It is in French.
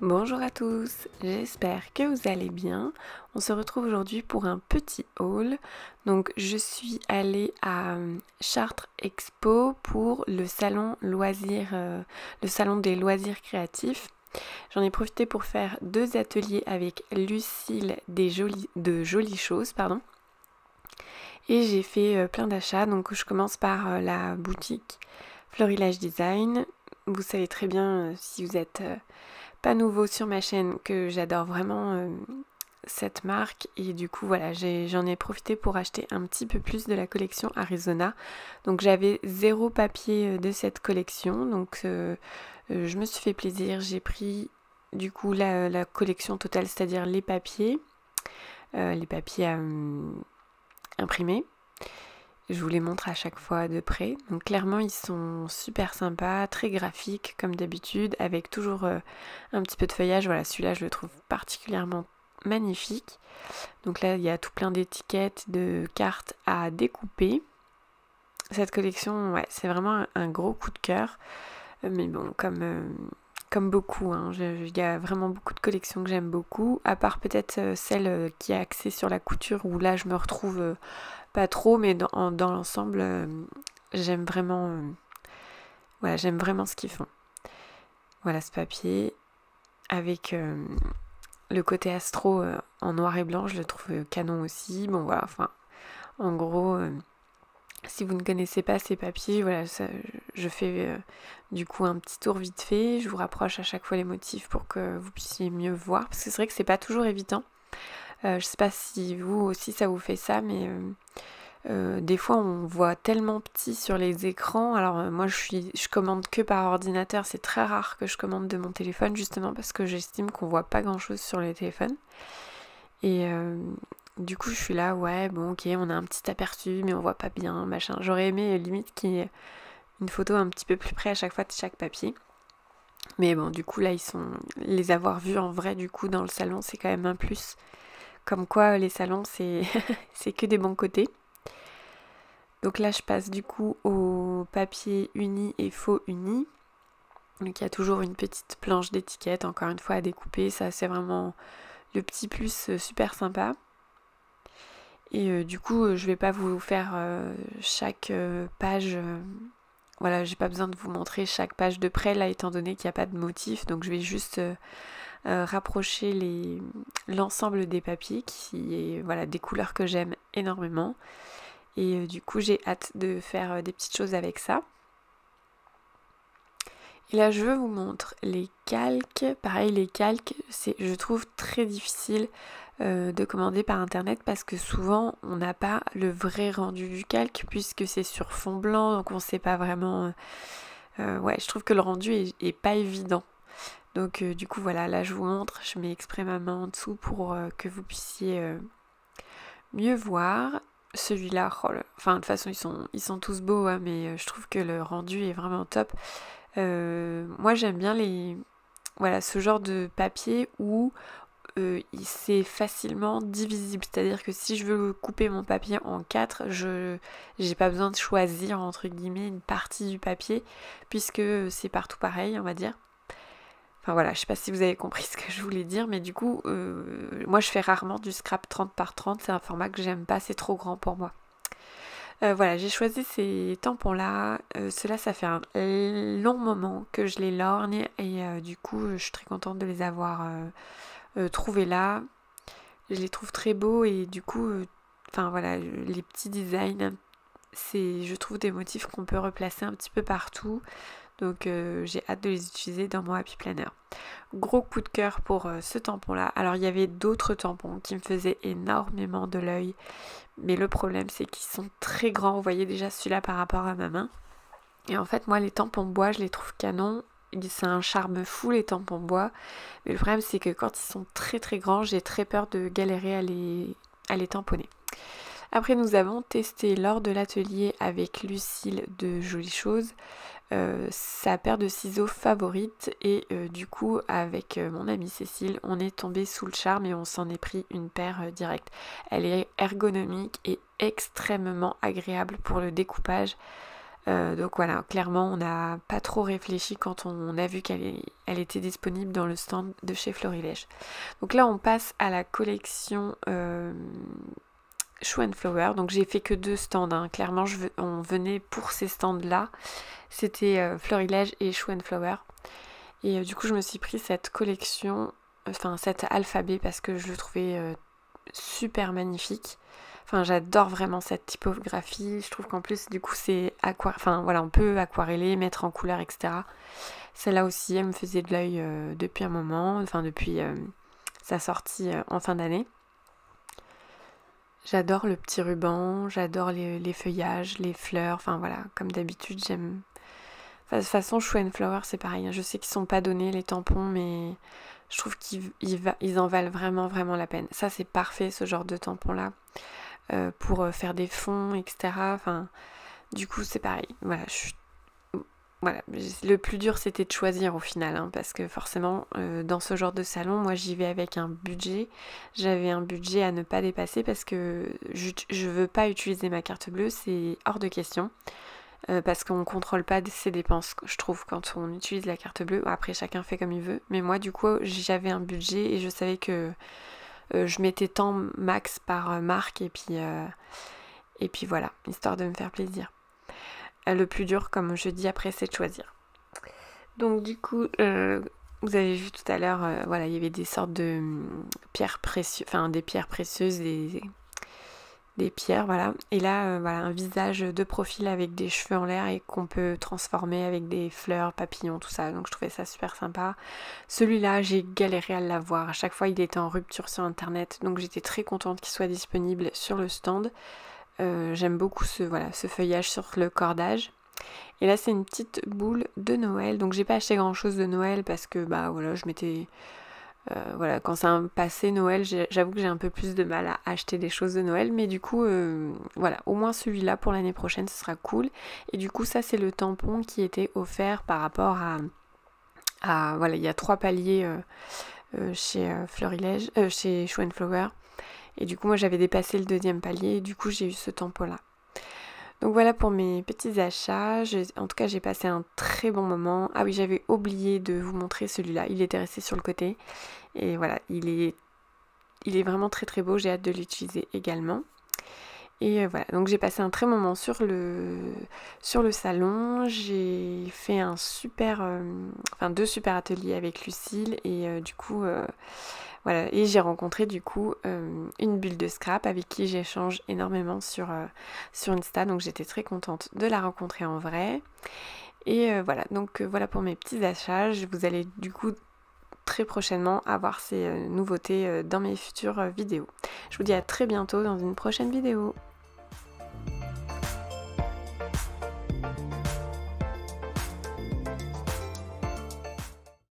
Bonjour à tous, j'espère que vous allez bien. On se retrouve aujourd'hui pour un petit haul. Donc je suis allée à Chartres Expo pour le salon le salon des loisirs créatifs. J'en ai profité pour faire 2 ateliers avec Lucille de Jolies Choses, pardon. Et j'ai fait plein d'achats. Donc je commence par la boutique Florilège Design. Vous savez très bien si vous êtes pas nouveau sur ma chaîne que j'adore vraiment cette marque, et du coup voilà, j'en ai profité pour acheter un petit peu plus de la collection Arizona. Donc j'avais 0 papier de cette collection, donc je me suis fait plaisir. J'ai pris du coup la collection totale, c'est-à-dire les papiers imprimés. Je vous les montre à chaque fois de près. Donc clairement, ils sont super sympas, très graphiques comme d'habitude, avec toujours un petit peu de feuillage. Voilà, celui-là, je le trouve particulièrement magnifique. Donc là, il y a tout plein d'étiquettes, de cartes à découper. Cette collection, ouais, c'est vraiment un gros coup de cœur. Mais bon, comme beaucoup, hein, il y a vraiment beaucoup de collections que j'aime beaucoup, à part peut-être celle qui est axée sur la couture, où là, je me retrouve pas trop, mais dans l'ensemble, j'aime vraiment, voilà, j'aime vraiment ce qu'ils font. Voilà ce papier avec le côté astro en noir et blanc, je le trouve canon aussi. Bon voilà, enfin, en gros, si vous ne connaissez pas ces papiers, voilà, je fais du coup un petit tour vite fait. Je vous rapproche à chaque fois les motifs pour que vous puissiez mieux voir, parce que c'est vrai que c'est pas toujours évident. Je sais pas si vous aussi ça vous fait ça, mais des fois on voit tellement petit sur les écrans. Alors moi je commande que par ordinateur, c'est très rare que je commande de mon téléphone, justement parce que j'estime qu'on voit pas grand chose sur le téléphone. Et du coup je suis là, ouais bon ok, on a un petit aperçu mais on voit pas bien, machin. J'aurais aimé limite qu'il y ait une photo un petit peu plus près à chaque fois de chaque papier. Mais bon, du coup là les avoir vus en vrai du coup dans le salon, c'est quand même un plus. Comme quoi les salons c'est c'est que des bons côtés. Donc là, je passe du coup au papier uni et faux uni. Donc il y a toujours une petite planche d'étiquette, encore une fois, à découper. Ça, c'est vraiment le petit plus super sympa. Et du coup, je vais pas vous faire chaque page. Voilà, j'ai pas besoin de vous montrer chaque page de près, là, étant donné qu'il n'y a pas de motif. Donc je vais juste rapprocher l'ensemble des papiers, qui est voilà, des couleurs que j'aime énormément. Et du coup, j'ai hâte de faire des petites choses avec ça. Et là, je vous montre les calques. Pareil, les calques, je trouve très difficile de commander par internet, parce que souvent, on n'a pas le vrai rendu du calque, puisque c'est sur fond blanc, donc on ne sait pas vraiment... ouais, je trouve que le rendu est pas évident. Donc du coup, voilà, là, je vous montre. Je mets exprès ma main en dessous pour que vous puissiez mieux voir. Celui-là, enfin de toute façon ils sont tous beaux, hein, mais je trouve que le rendu est vraiment top. Moi j'aime bien voilà, ce genre de papier où c'est facilement divisible. C'est-à-dire que si je veux couper mon papier en 4, j'ai pas besoin de choisir entre guillemets une partie du papier, puisque c'est partout pareil, on va dire. Enfin voilà, je sais pas si vous avez compris ce que je voulais dire, mais du coup, moi je fais rarement du scrap 30 par 30, c'est un format que j'aime pas, c'est trop grand pour moi. Voilà, j'ai choisi ces tampons-là. Ceux-là, ça fait un long moment que je les lorgne, et du coup, je suis très contente de les avoir trouvés là. Je les trouve très beaux, et du coup, enfin voilà, les petits designs, je trouve des motifs qu'on peut replacer un petit peu partout. Donc j'ai hâte de les utiliser dans mon Happy Planner. Gros coup de cœur pour ce tampon-là. Alors il y avait d'autres tampons qui me faisaient énormément de l'œil, mais le problème c'est qu'ils sont très grands. Vous voyez déjà celui-là par rapport à ma main. Et en fait moi les tampons bois je les trouve canons. C'est un charme fou les tampons bois. Mais le problème c'est que quand ils sont très très grands, j'ai très peur de galérer à les tamponner. Après nous avons testé lors de l'atelier avec Lucille de Jolies Choses sa paire de ciseaux favorite, et du coup avec mon amie Cécile on est tombé sous le charme et on s'en est pris une paire directe. Elle est ergonomique et extrêmement agréable pour le découpage. Donc voilà, clairement on n'a pas trop réfléchi quand on a vu qu'elle était disponible dans le stand de chez Florilège. Donc là on passe à la collection Shoe & Flower. Donc j'ai fait que 2 stands, hein. Clairement on venait pour ces stands là. C'était Florilège et Shoe & Flower. Et du coup je me suis pris cette collection, enfin cet alphabet, parce que je le trouvais super magnifique. Enfin, j'adore vraiment cette typographie. Je trouve qu'en plus, du coup, c'est enfin voilà, on peut aquareller, mettre en couleur, etc. Celle-là aussi, elle me faisait de l'œil depuis un moment, enfin depuis sa sortie en fin d'année. J'adore le petit ruban, j'adore les feuillages, les fleurs. Enfin voilà, comme d'habitude, j'aime. Enfin, de toute façon, Shoe & Flower, c'est pareil. Je sais qu'ils sont pas donnés les tampons, mais je trouve qu'ils en valent vraiment, vraiment la peine. Ça, c'est parfait, ce genre de tampon-là. Pour faire des fonds, etc. Enfin, du coup, c'est pareil. Voilà, voilà. Le plus dur, c'était de choisir au final, hein, parce que forcément, dans ce genre de salon, moi, j'y vais avec un budget. J'avais un budget à ne pas dépasser parce que je veux pas utiliser ma carte bleue, c'est hors de question. Parce qu'on contrôle pas ses dépenses, je trouve, quand on utilise la carte bleue. Après, chacun fait comme il veut. Mais moi, du coup, j'avais un budget et je savais que je mettais tant max par marque et puis voilà, histoire de me faire plaisir. Le plus dur, comme je dis après, c'est de choisir. Donc du coup, vous avez vu tout à l'heure, voilà, il y avait des sortes de pierres précieuses, enfin des pierres précieuses, des pierres, voilà. Et là, voilà, un visage de profil avec des cheveux en l'air et qu'on peut transformer avec des fleurs, papillons, tout ça. Donc je trouvais ça super sympa. Celui-là, j'ai galéré à l'avoir. À chaque fois, il était en rupture sur internet. Donc j'étais très contente qu'il soit disponible sur le stand. J'aime beaucoup ce feuillage sur le cordage. Et là, c'est une petite boule de Noël. Donc j'ai pas acheté grand chose de Noël parce que bah voilà, je m'étais... voilà, quand c'est un passé Noël, j'avoue que j'ai un peu plus de mal à acheter des choses de Noël, mais du coup, voilà, au moins celui-là pour l'année prochaine, ce sera cool. Et du coup, ça, c'est le tampon qui était offert par rapport à voilà, il y a 3 paliers chez Florilège, chez Shoe & Flower. Et du coup, moi, j'avais dépassé le 2e palier, et du coup, j'ai eu ce tampon-là. Donc voilà pour mes petits achats. En tout cas, j'ai passé un très bon moment. Ah oui, j'avais oublié de vous montrer celui-là. Il était resté sur le côté. Et voilà, il est vraiment très très beau. J'ai hâte de l'utiliser également. Et voilà, donc j'ai passé un très bon moment sur le salon. J'ai fait deux super ateliers avec Lucille. Et du coup... voilà, et j'ai rencontré du coup une bulle de scrap avec qui j'échange énormément sur Insta, donc j'étais très contente de la rencontrer en vrai. Et voilà, donc voilà pour mes petits achats. Vous allez du coup très prochainement avoir ces nouveautés dans mes futures vidéos. Je vous dis à très bientôt dans une prochaine vidéo.